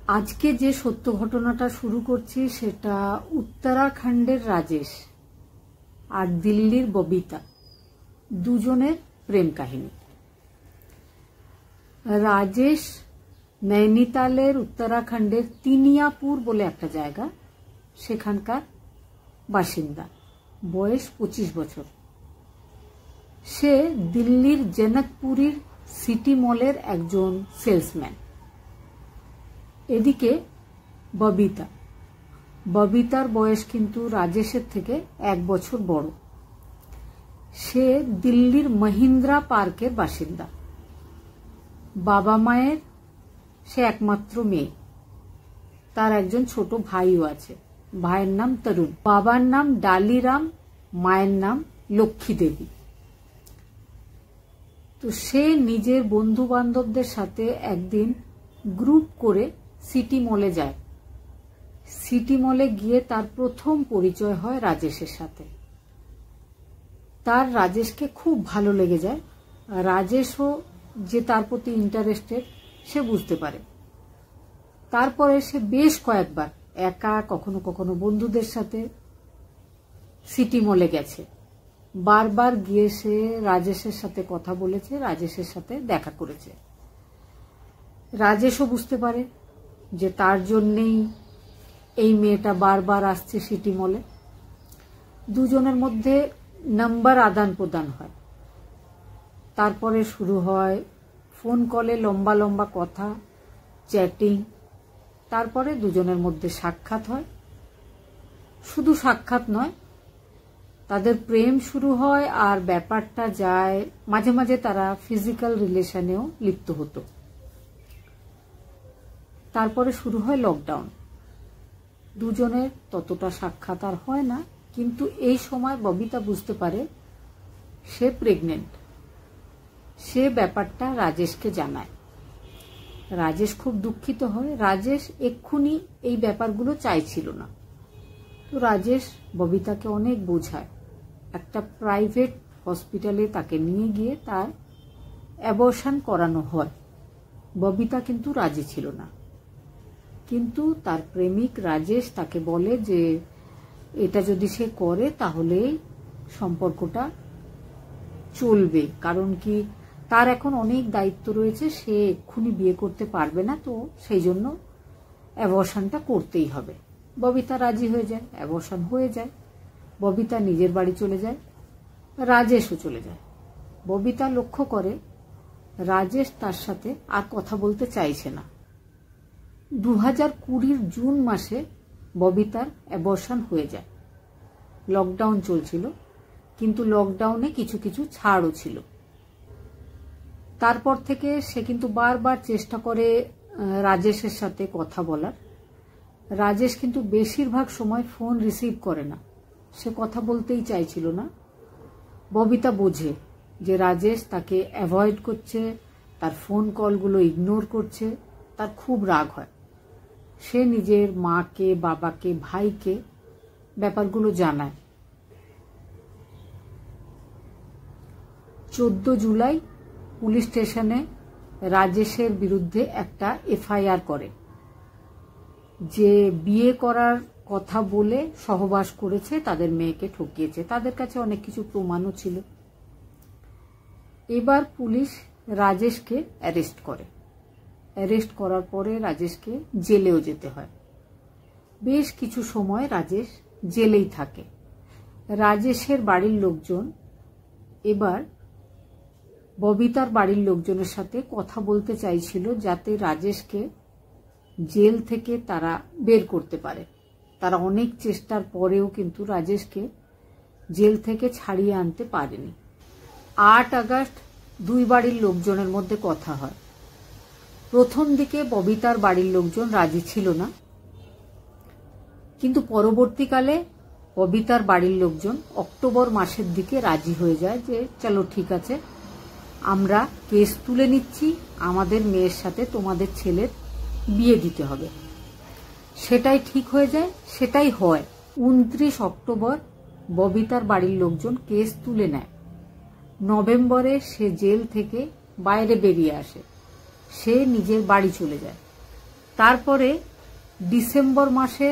আজকে যে সত্য ঘটনাটা শুরু করছি সেটা উত্তরাখণ্ডের রাজেশ আর দিল্লির ববিতা দুজনের প্রেম কাহিনী। রাজেশ নৈনিতালের উত্তরাখণ্ডের তিনিয়াপুর বলে একটা জায়গা, সেখানকার বাসিন্দা, বয়স 25 বছর। সে দিল্লির জনকপুরীর সিটি মলের একজন সেলসম্যান। এদিকে ববিতার বয়স কিন্তু রাজেশের থেকে 1 বছর বড়। সে দিল্লির মহিন্দ্রা পার্কের বাসিন্দা। বাবা মায়ের সে একমাত্র মেয়ে। তার একজন ছোট ভাইও আছে। ভাইয়ের নাম তরুণ, বাবার নাম ডালিরাম, মায়ের নাম লক্ষ্মী দেবী। তো সে নিজের বন্ধু বান্ধবদের সাথে একদিন গ্রুপ করে সিটি মলে যায়। সিটি মলে গিয়ে তার প্রথম পরিচয় হয় রাজেশের সাথে। তার রাজেশকে খুব ভালো লেগে যায়। রাজেশও যে তার প্রতি ইন্টারেস্টেড সে বুঝতে পারে। তারপরে সে বেশ কয়েকবার একা, কখনো কখনো বন্ধুদের সাথে সিটি মলে গেছে। বারবার গিয়ে সে রাজেশের সাথে কথা বলেছে, রাজেশের সাথে দেখা করেছে। রাজেশও বুঝতে পারে যে তার জন্যেই এই মেয়েটা বারবার আসছে সিটি মলে। দুজনের মধ্যে নাম্বার আদান প্রদান হয়। তারপরে শুরু হয় ফোন কলে লম্বা লম্বা কথা, চ্যাটিং। তারপরে দুজনের মধ্যে সাক্ষাৎ হয়। শুধু সাক্ষাৎ নয়, তাদের প্রেম শুরু হয়, আর ব্যাপারটা যায়, মাঝে মাঝে তারা ফিজিক্যাল রিলেশনেও লিপ্ত হতো। তারপরে শুরু হয় লকডাউন। দুজনের ততটা সাক্ষাৎ আর হয় না, কিন্তু এই সময় ববিতা বুঝতে পারে সে প্রেগনেন্ট। সে ব্যাপারটা রাজেশকে জানায়। রাজেশ খুব দুঃখিত হয়। রাজেশ এক্ষুনি এই ব্যাপারগুলো চাইছিল না। তো রাজেশ ববিতাকে অনেক বোঝায়। একটা প্রাইভেট হসপিটালে তাকে নিয়ে গিয়ে তার অ্যাবর্শন করানো হয়। ববিতা কিন্তু রাজি ছিল না। কিন্তু তার প্রেমিক রাজেশ তাকে বলে যে এটা যদি সে করে তাহলে সম্পর্কটা চলবে, কারণ কি তার এখন অনেক দায়িত্ব রয়েছে, সে এক্ষুনি বিয়ে করতে পারবে না, তো সেই জন্য অ্যাবর্শনটা করতেই হবে। ববিতা রাজি হয়ে যায়, অ্যাবর্শন হয়ে যায়। ববিতা নিজের বাড়ি চলে যায়, রাজেশও চলে যায়। ববিতা লক্ষ্য করে রাজেশ তার সাথে আর কথা বলতে চাইছে না। 2020 জুন মাসে ববিতার অ্যাবর্শন হয়ে যায়। লকডাউন চলছিল, কিন্তু লকডাউনে কিছু কিছু ছাড়ও ছিল। তারপর থেকে সে কিন্তু বারবার চেষ্টা করে রাজেশের সাথে কথা বলার। রাজেশ কিন্তু বেশিরভাগ সময় ফোন রিসিভ করে না, সে কথা বলতেই চাইছিল না। ববিতা বোঝে যে রাজেশ তাকে অ্যাভয়েড করছে, তার ফোন কলগুলো ইগনোর করছে। তার খুব রাগ হয়। সে নিজের মাকে, বাবাকে, ভাইকে ব্যাপারগুলো জানায়। 14 জুলাই পুলিশ স্টেশনে রাজেশের বিরুদ্ধে একটা এফআইআর করে যে বিয়ে করার কথা বলে সহবাস করেছে, তাদের মেয়েকে ঠকিয়েছে। তাদের কাছে অনেক কিছু প্রমাণও ছিল। এবার পুলিশ রাজেশকে অ্যারেস্ট করে। অ্যারেস্ট করার পরে রাজেশকে জেলেও যেতে হয়। বেশ কিছু সময় রাজেশ জেলেই থাকে। রাজেশের বাড়ির লোকজন এবার ববিতার বাড়ির লোকজনের সাথে কথা বলতে চাইছিল, যাতে রাজেশকে জেল থেকে তারা বের করতে পারে। তারা অনেক চেষ্টার পরেও কিন্তু রাজেশকে জেল থেকে ছাড়িয়ে আনতে পারেনি। 8 আগস্ট দুই বাড়ির লোকজনের মধ্যে কথা হয়। প্রথম দিকে ববিতার বাড়ির লোকজন রাজি ছিল না, কিন্তু পরবর্তীকালে ববিতার বাড়ির লোকজন অক্টোবর মাসের দিকে রাজি হয়ে যায় যে চলো ঠিক আছে, আমরা কেস তুলে নিচ্ছি, আমাদের মেয়ের সাথে তোমাদের ছেলের বিয়ে দিতে হবে। সেটাই ঠিক হয়ে যায়, সেটাই হয়। 29 অক্টোবর ববিতার বাড়ির লোকজন কেস তুলে নেয়। নভেম্বরে সে জেল থেকে বাইরে বেরিয়ে আসে। সে নিজের বাড়ি চলে যায়। তারপরে ডিসেম্বর মাসে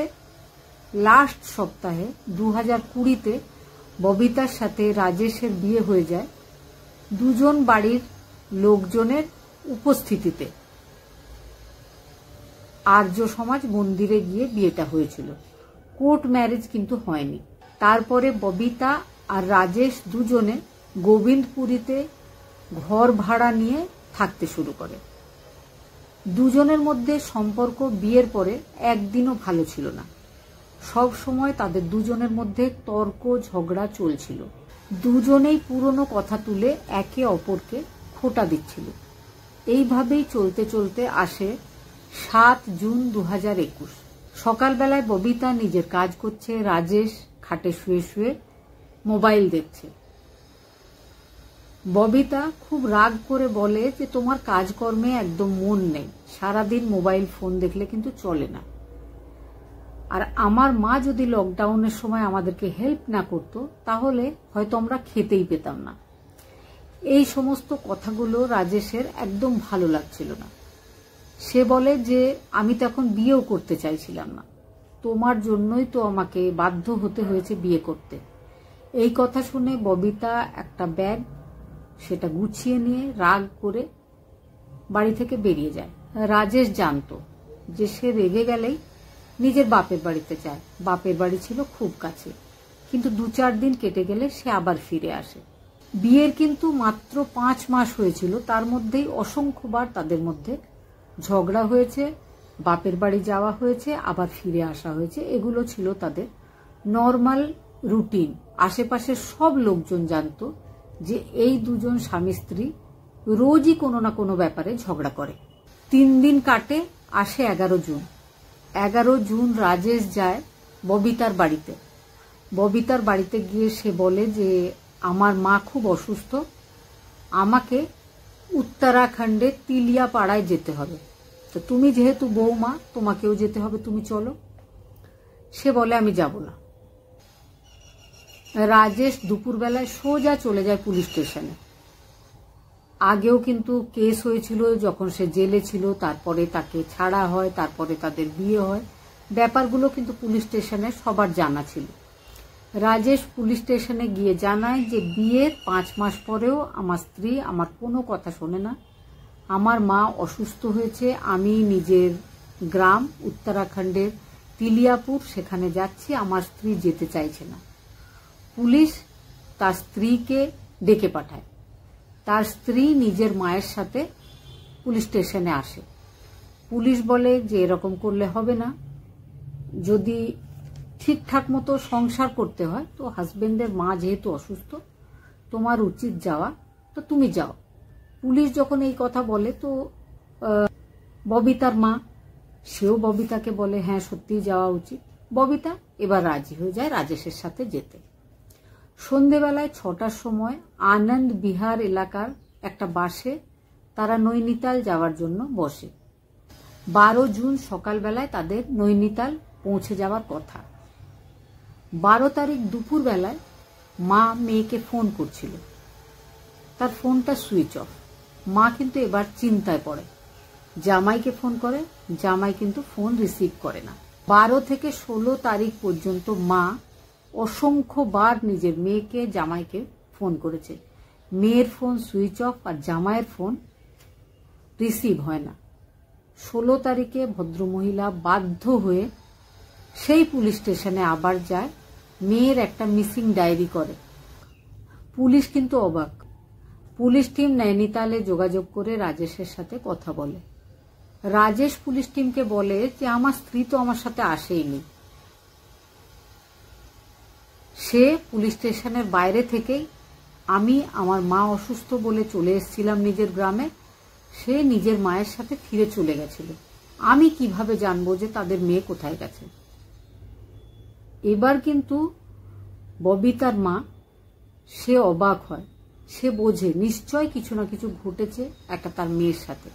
লাস্ট সপ্তাহে 2020-তে ববিতার সাথে রাজেশের বিয়ে হয়ে যায় দুজন বাড়ির লোকজনের উপস্থিতিতে। আর্য সমাজ মন্দিরে গিয়ে বিয়েটা হয়েছিল, কোর্ট ম্যারেজ কিন্তু হয়নি। তারপরে ববিতা আর রাজেশ দুজনে গোবিন্দপুরীতে ঘর ভাড়া নিয়ে থাকতে শুরু করে। দুজনের মধ্যে সম্পর্ক বিয়ের পরে একদিনও ভালো ছিল না। সব সময় তাদের দুজনের মধ্যে তর্ক ঝগড়া চলছিল। দুজনেই পুরনো কথা তুলে একে অপরকে খোঁটা দিচ্ছিল। এইভাবেই চলতে চলতে আসে 7 জুন 2021। সকালবেলায় ববিতা নিজের কাজ করছে, রাজেশ খাটে শুয়ে শুয়ে মোবাইল দেখছে। ববিতা খুব রাগ করে বলে যে তোমার কাজকর্মে একদম মন নেই, সারাদিন মোবাইল ফোন দেখলে কিন্তু চলে না। আর আমার মা যদি লকডাউনের সময় আমাদেরকে হেল্প না করতো তাহলে হয়তো আমরা খেতেই পেতাম না। এই সমস্ত কথাগুলো রাজেশের একদম ভালো লাগছিল না। সে বলে যে আমি তো এখন বিয়েও করতে চাইছিলাম না, তোমার জন্যই তো আমাকে বাধ্য হতে হয়েছে বিয়ে করতে। এই কথা শুনে ববিতা একটা ব্যাগ সেটা গুছিয়ে নিয়ে রাগ করে বাড়ি থেকে বেরিয়ে যায়। রাজেশ জানতো যে সে রেগে গেলেই নিজের বাপের বাড়িতে যায়। বাপের বাড়ি ছিল খুব কাছে, কিন্তু 2-4 দিন কেটে গেলে সে আবার ফিরে আসে। বিয়ের কিন্তু মাত্র 5 মাস হয়েছিল, তার মধ্যেই অসংখ্যবার তাদের মধ্যে ঝগড়া হয়েছে, বাপের বাড়ি যাওয়া হয়েছে, আবার ফিরে আসা হয়েছে। এগুলো ছিল তাদের নর্মাল রুটিন। আশেপাশের সব লোকজন জানতো যে এই দুজন স্বামী স্ত্রী রোজই কোনো না কোনো ব্যাপারে ঝগড়া করে। 3 দিন কাটে, আসে 11 জুন। 11 জুন রাজেশ যায় ববিতার বাড়িতে। ববিতার বাড়িতে গিয়ে সে বলে যে আমার মা খুব অসুস্থ, আমাকে উত্তরাখণ্ডে তিলিয়া পাড়ায় যেতে হবে, তো তুমি যেহেতু বৌমা তোমাকেও যেতে হবে, তুমি চলো। সে বলে আমি যাব না। রাজেশ দুপুরবেলায় সোজা চলে যায় পুলিশ স্টেশনে। আগেও কিন্তু কেস হয়েছিল যখন সে জেলে ছিল, তারপরে তাকে ছাড়া হয়, তারপরে তাদের বিয়ে হয়। ব্যাপারগুলো কিন্তু পুলিশ স্টেশনে সবার জানা ছিল। রাজেশ পুলিশ স্টেশনে গিয়ে জানায় যে বিয়ের 5 মাস পরেও আমার স্ত্রী আমার কোনো কথা শোনে না, আমার মা অসুস্থ হয়েছে, আমি নিজের গ্রাম উত্তরাখণ্ডের তিলিয়াপুর সেখানে যাচ্ছি, আমার স্ত্রী যেতে চাইছে না। পুলিশ তার স্ত্রীকে ডেকে পাঠায়। তার স্ত্রী নিজের মায়ের সাথে পুলিশ স্টেশনে আসে। পুলিশ বলে যে এরকম করলে হবে না, যদি ঠিকঠাক মতো সংসার করতে হয় তো হাজবেন্ডের মা যেহেতু অসুস্থ তোমার উচিত যাওয়া, তো তুমি যাও। পুলিশ যখন এই কথা বলে তো ববিতার মা সেও ববিতাকে বলে হ্যাঁ সত্যিই যাওয়া উচিত। ববিতা এবার রাজি হয়ে যায় রাজেশের সাথে যেতে। সন্ধেবেলায় 6টার সময় আনন্দ বিহার এলাকার একটা বাসে তারা নৈনিতাল যাওয়ার জন্য বসে। 12 জুন সকালবেলায় তাদের নৈনিতাল পৌঁছে যাওয়ার কথা। 12 তারিখ দুপুরবেলায় মা মেয়েকে ফোন করছিল, তার ফোনটা সুইচ অফ। মা কিন্তু এবার চিন্তায় পড়ে, জামাইকে ফোন করে, জামাই কিন্তু ফোন রিসিভ করে না। 12 থেকে 16 তারিখ পর্যন্ত মা অসংখ্যবার নিজের মেয়েকে জামাইকে ফোন করেছে। মেয়ের ফোন সুইচ অফ আর জামাইয়ের ফোন রিসিভ হয় না। 16 তারিখে ভদ্রমহিলা বাধ্য হয়ে সেই পুলিশ স্টেশনে আবার যায়, মেয়ের একটা মিসিং ডায়েরি করে। পুলিশ কিন্তু অবাক। পুলিশ টিম নৈনিতালে যোগাযোগ করে রাজেশের সাথে কথা বলে। রাজেশ পুলিশ টিমকে বলে যে আমার স্ত্রী তো আমার সাথে আসেইনি, সে পুলিশ স্টেশনের বাইরে থেকেই আমি আমার মা অসুস্থ বলে চলে এসেছিলাম নিজের গ্রামে, সে নিজের মায়ের সাথে ফিরে চলে গেছিল, আমি কিভাবে জানবো যে তাদের মেয়ে কোথায় গেছে। এবার কিন্তু ববিতার মা সে অবাক হয়, সে বোঝে নিশ্চয় কিছু না কিছু ঘটেছে একটা তার মেয়ের সাথে।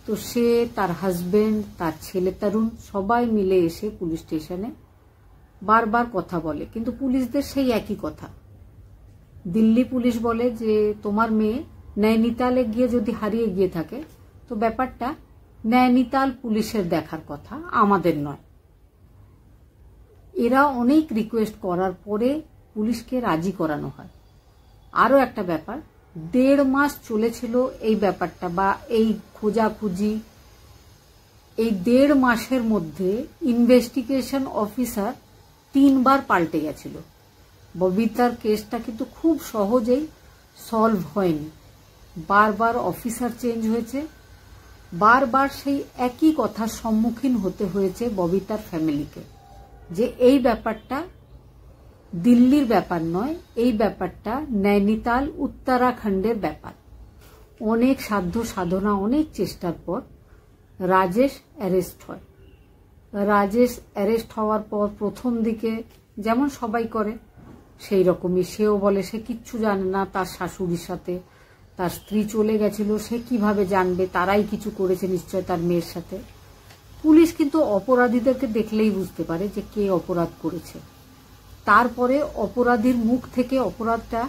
তো সে তার হাজবেন্ড তার ছেলে তরুণ সবাই মিলে এসে পুলিশ স্টেশনে বারবার কথা বলে, কিন্তু পুলিশদের সেই একই কথা। দিল্লি পুলিশ বলে যে তোমার মেয়ে নৈনিতালে গিয়ে যদি হারিয়ে গিয়ে থাকে তো ব্যাপারটা নৈনিতাল পুলিশের দেখার কথা, আমাদের নয়। এরা অনেক রিকোয়েস্ট করার পরে পুলিশকে রাজি করানো হয়। আরও একটা ব্যাপার, 1.5 মাস চলেছিল এই ব্যাপারটা বা এই খোঁজাখুঁজি। এই 1.5 মাসের মধ্যে ইনভেস্টিগেশন অফিসার 3 বার পাল্টে গেছিল। ববিতার কেসটা কিন্তু খুব সহজেই সলভ হয়নি। বারবার অফিসার চেঞ্জ হয়েছে, বারবার সেই একই কথার সম্মুখীন হতে হয়েছে ববিতার ফ্যামিলিকে, যে এই ব্যাপারটা দিল্লির ব্যাপার নয়, এই ব্যাপারটা নৈনিতাল উত্তরাখণ্ডের ব্যাপার। অনেক সাধ্য সাধনা, অনেক চেষ্টার পর রাজেশ অ্যারেস্ট হয়। রাজেশ অ্যারেস্ট হওয়ার পর প্রথম দিকে যেমন সবাই করে সেই রকমই সেও বলে সে কিচ্ছু জানে না, তার শাশুড়ির সাথে তার স্ত্রী চলে গেছিল, সে কিভাবে জানবে, তারাই কিছু করেছে নিশ্চয় তার মেয়ের সাথে। পুলিশ কিন্তু অপরাধীদেরকে দেখলেই বুঝতে পারে যে কে অপরাধ করেছে। তারপরে অপরাধীর মুখ থেকে অপরাধটা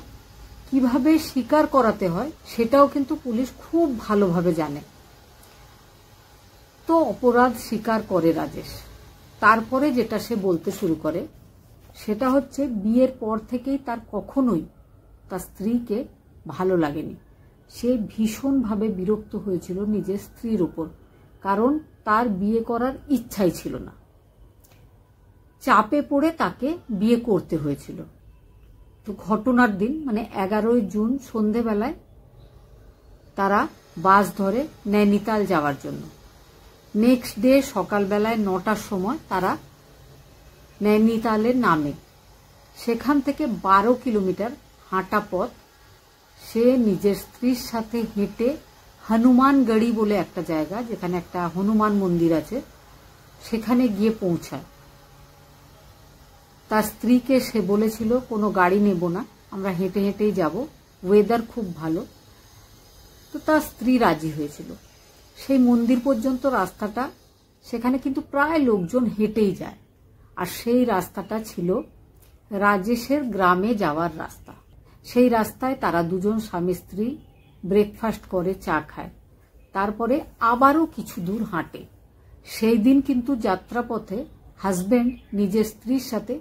কিভাবে স্বীকার করাতে হয় সেটাও কিন্তু পুলিশ খুব ভালোভাবে জানে। তো অপরাধ স্বীকার করে রাজেশ। তারপরে যেটা সে বলতে শুরু করে সেটা হচ্ছে বিয়ের পর থেকেই তার কখনোই তার স্ত্রীকে ভালো লাগেনি। সে ভীষণভাবে বিরক্ত হয়েছিল নিজের স্ত্রীর উপর, কারণ তার বিয়ে করার ইচ্ছাই ছিল না। চাপে পড়ে তাকে বিয়ে করতে হয়েছিল। তো ঘটনার দিন মানে 11ই জুন সন্ধেবেলায় তারা বাস ধরে নৈনিতাল যাওয়ার জন্য। নেক্সট ডে সকালবেলায় 9টার সময় তারা নৈনিতালে নামে। সেখান থেকে 12 কিলোমিটার হাঁটা পথ সে নিজের স্ত্রীর সাথে হেঁটে হনুমানগড়ি বলে একটা জায়গা, যেখানে একটা হনুমান মন্দির আছে, সেখানে গিয়ে পৌঁছায়। তার স্ত্রীকে সে বলেছিল কোনো গাড়ি নেব না, আমরা হেঁটে হেঁটেই যাব, ওয়েদার খুব ভালো। তো তার স্ত্রী রাজি হয়েছিল। সেই মন্দির পর্যন্ত রাস্তাটা, সেখানে কিন্তু প্রায় লোকজন হেঁটেই যায়, আর সেই রাস্তাটা ছিল রাজেশের গ্রামে যাওয়ার রাস্তা। সেই রাস্তায় তারা দুজন স্বামী স্ত্রী ব্রেকফাস্ট করে, চা খায়, তারপরে আবারও কিছু দূর হাঁটে। সেই দিন কিন্তু যাত্রাপথে হাজব্যান্ড নিজের স্ত্রীর সাথে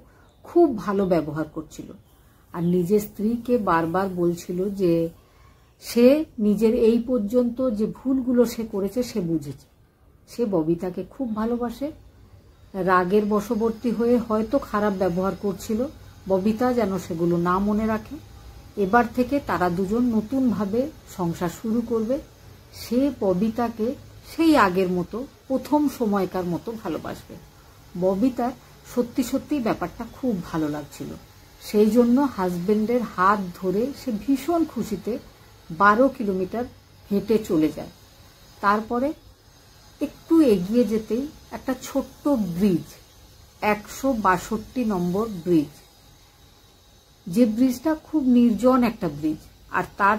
খুব ভালো ব্যবহার করছিল, আর নিজের স্ত্রীকে বারবার বলছিল যে সে নিজের এই পর্যন্ত যে ভুলগুলো সে করেছে সে বুঝেছে। সে ববিতাকে খুব ভালোবাসে। রাগের বশবর্তী হয়ে হয়তো খারাপ ব্যবহার করছিল, ববিতা যেন সেগুলো না মনে রাখে। এবার থেকে তারা দুজন নতুনভাবে সংসার শুরু করবে। সে ববিতাকে সেই আগের মতো, প্রথম সময়কার মতো ভালোবাসবে। ববিতার সত্যি সত্যি ব্যাপারটা খুব ভালো লাগছিল। সেই জন্য হাজবেন্ডের হাত ধরে সে ভীষণ খুশিতে 12 কিলোমিটার হেঁটে চলে যায়। তারপরে একটু এগিয়ে যেতেই একটা ছোট্ট ব্রিজ, 162 নম্বর ব্রিজ, যে ব্রিজটা খুব নির্জন একটা ব্রিজ, আর তার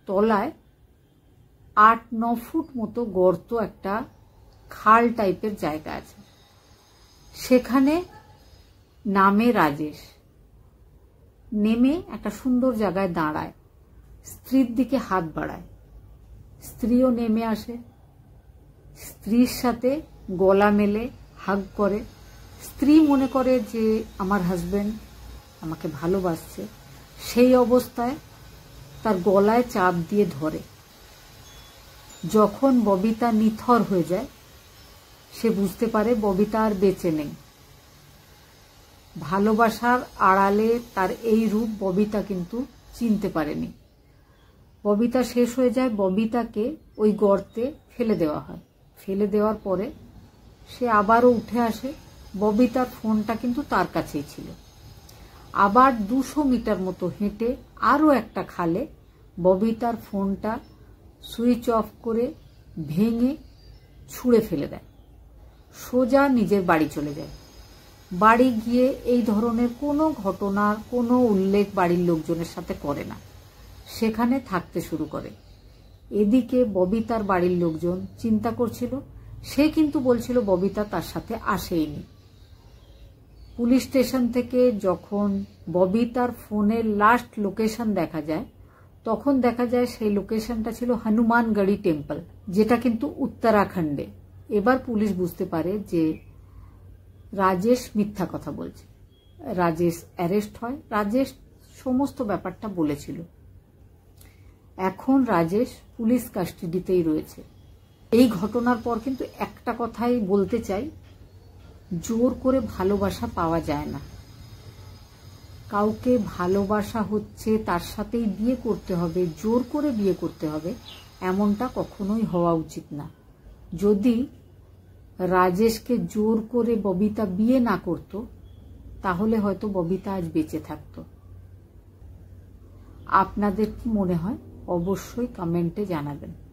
তলায় 8-9 ফুট মতো গর্ত, একটা খাল টাইপের জায়গা আছে। সেখানে নামে রাজেশ। নেমে একটা সুন্দর জায়গায় দাঁড়ায়, স্ত্রীর দিকে হাত বাড়ায়। স্ত্রীও নেমে আসে, স্ত্রীর সাথে গলা মেলে হাগ করে। স্ত্রী মনে করে যে আমার হাজবেন্ড আমাকে ভালোবাসছে। সেই অবস্থায় তার গলায় চাপ দিয়ে ধরে। যখন ববিতা নিথর হয়ে যায় সে বুঝতে পারে ববিতা আর বেঁচে নেই। ভালোবাসার আড়ালে তার এই রূপ ববিতা কিন্তু চিনতে পারেনি। ববিতা শেষ হয়ে যায়, ববিতাকে ওই গর্তে ফেলে দেওয়া হয়। ফেলে দেওয়ার পরে সে আবারও উঠে আসে। ববিতার ফোনটা কিন্তু তার কাছেই ছিল। আবার 200 মিটার মতো হেঁটে আরও একটা খালে ববিতার ফোনটা সুইচ অফ করে ভেঙে ছুঁড়ে ফেলে দেয়। সোজা নিজের বাড়ি চলে যায়। বাড়ি গিয়ে এই ধরনের কোনো ঘটনার কোনো উল্লেখ বাড়ির লোকজনের সাথে করে না, সেখানে থাকতে শুরু করে। এদিকে ববিতার বাড়ির লোকজন চিন্তা করছিল। সে কিন্তু বলছিল ববিতা তার সাথে আসেইনি। পুলিশ স্টেশন থেকে যখন ববিতার ফোনের লাস্ট লোকেশন দেখা যায়, তখন দেখা যায় সেই লোকেশনটা ছিল হনুমানগড়ি টেম্পল, যেটা কিন্তু উত্তরাখণ্ডে। এবার পুলিশ বুঝতে পারে যে রাজেশ মিথ্যা কথা বলছে। রাজেশ অ্যারেস্ট হয়। রাজেশ সমস্ত ব্যাপারটা বলেছিল। এখন রাজেশ পুলিশ কাস্টাডিতেই রয়েছে। এই ঘটনার পর কিন্তু একটা কথাই বলতে চাই, জোর করে ভালোবাসা পাওয়া যায় না। কাউকে ভালোবাসা হচ্ছে তার সাথেই বিয়ে করতে হবে, জোর করে বিয়ে করতে হবে, এমনটা কখনোই হওয়া উচিত না। যদি রাজেশকে জোর করে ববিতা বিয়ে না করত, তাহলে হয়তো ববিতা আজ বেঁচে থাকতো। আপনাদের কি মনে হয় অবশ্যই কমেন্টে জানাবেন।